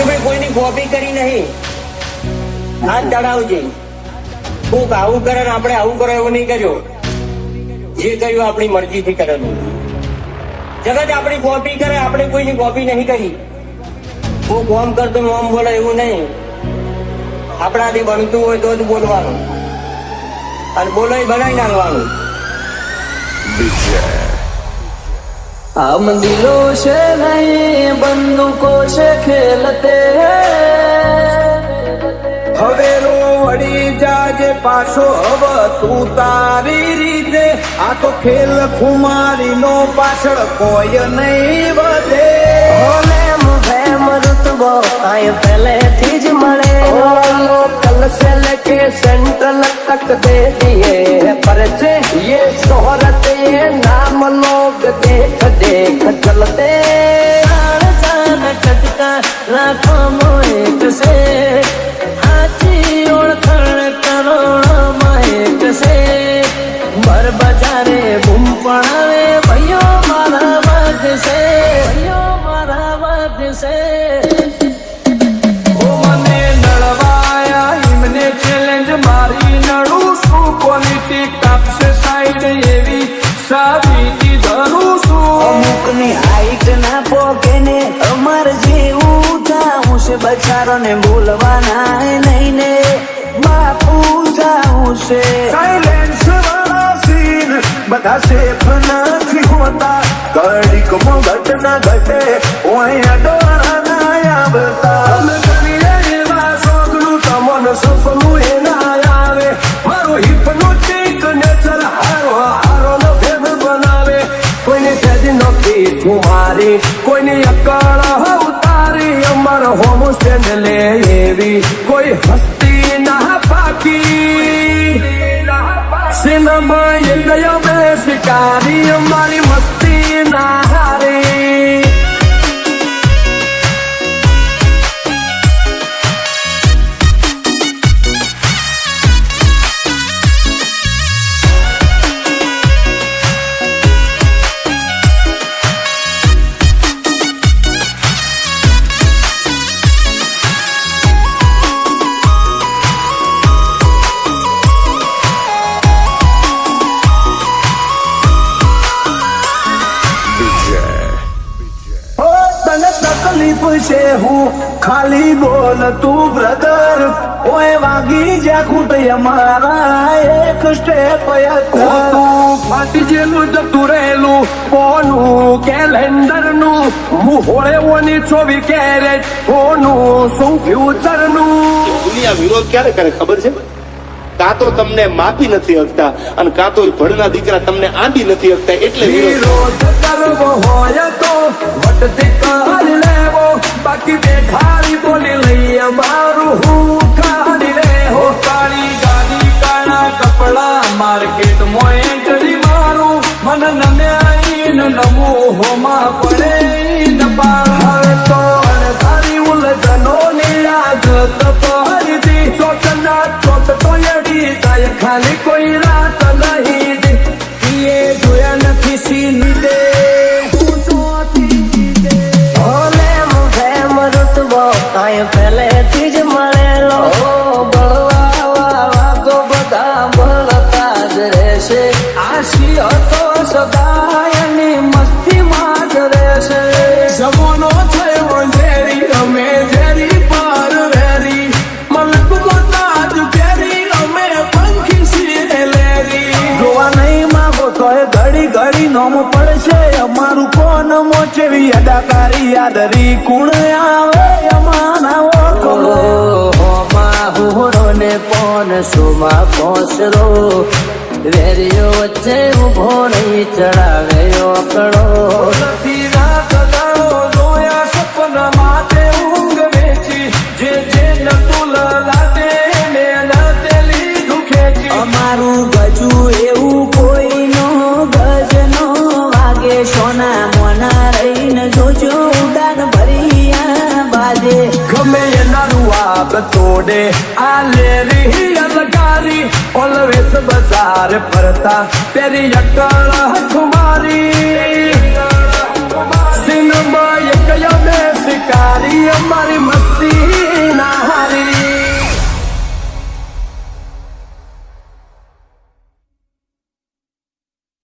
ભાઈ કોઈની કોપી કરી નહીં. હાથ ચડાવજે. કોક આવું કરે ને આપણે આવું કરો એવું નહીં કર્યો. જે કર્યું આપણી મરજીથી કરેલું. જગત આપણી કોપી કરે, આપણે કોઈની કોપી નહીં કરી. હું કોમ કરતો મોમ બોલે એવું નહીં. આપણાથી બનતું હોય તો જ બોલવાનું, અને બોલો બનાવી નાખવાનું. हम दिलों से नहीं बंदूकों से खेलते હવેરો વળી જાજે પાછો હવ તું તારી રીતે. આ તો ખેલ ખુમારી નો પાછળ કોઈ નહીં વધે. प्रेम रुतबो आए पहले थी જ મળે कल से लेके सेंट्रल तक दे दिए परचे ये शोहरत ये नाम लोग देख देख चलते जान टटका રાખો મોએક से हाथी ओळखण करोड़ों एक से बर बजारे बूम पड़ावे भैयो मारा वाग से भैयो मारा वाग से. મને નળવાયા એમને ચેલેન્જ મારી નડું છું. ક્વોલિટી કાપશે સાઈડ એવી સાબિતી ધરું છું. અમુકની હાઈટ ના પોકે ને અમાર જેવું થાવું છે બચારો ને બોલવાના નહીં ને બાપુ થાવું છે. સાયલેન્સ વાળા સીન બધા સેફ નથી હોતા. ઘડીકમાં ઘટના ઘટે ઓય ડોળા ના આવતા. તમે કરીએ એવા શોખનું તમને સપનું એ ના આવે. મારું હિપ્નોટિક નેચર હારો હારો નો ફેર બનાવે. કોઈની સેજ નોખી કુમારી કોઈની અકળ ઉતારી. અમાર હોમ સ્ટેન્ડ લે એવી કોઈ હસ્તી ના પાકી. સિનેમા એ ગયો બે શિકારી અમારી મસ્તી ના હારી. તકલીફ છે હું ખાલી બોલ તું બ્રધર. ઓય વાગી જા ખૂટ અમારા એક સ્ટેપ તું ફાટી જેલું જતું રહેલું કોનું કેલેન્ડર નું. હું હોળે ઓની 24 કેરેટ કોનું શું ફ્યુચર નું. દુનિયા વિરોધ ક્યારે કરે ખબર છે? કાં તો તમને માપી નથી શકતા અને કાં તો ભણના દીકરા તમને આંટી નથી શકતા, એટલે વિરોધ કરવો હોય તો વટથી કરી લેવો. બાકી બેઠારી બોલી લઈ અમારું હું કાઢી લેવો. કાળી ગાડી કાળા કપડા માર્કેટમાં એન્ટ્રી મારું. મન નમ્યાઈ નમું હોમાં પડે ન પાર. હવે તો અણધારી ઉલઝનો ની આદત પડી. ચોટના ચોટ તો એડી જાય ખાલી કોઈ રાત નહીં. એ જોયા નથી સીની દે આય પહેલેથી જ મળેલો બળવા તો બધા બળતા જ રહેશે. આશી હતો સદાયની મસ્તીમાં જ રહેશે. જવાનો થયો ઝેરી અમે ઝેરી પર વેરી. મલક મોતાજ કેરી અમે પંખી છીએ લેરી. જોવા નહીં માંગો તોય ઘડી ઘડી નોમ પડશે અમારું. કોણ મોચેવી અદાકારી યાદરી કુણ આવે અમારા ઓળખો. હુરો ને પોન સોમાં પોસરો વેરીઓ વચ્ચે ઉભો રહી ચડાવે ઓકડો. નથી રાત દાડો જોયા સપના માટે ઊંઘ વેચી. જે જે નતું લાટે ને નતેલી દુખેચી. અમારું ગજુ એવું કોઈનો ગજ નો વાગે. સોના મોના રહીને જોજો ઉડાન ભરિયા બાજે. ગમે એના રૂઆબ તોડે આ લેરી અલગારી. ઓલવેસ બજાર ફરતા તેરી અકળ હઠ મારી. સિનેમા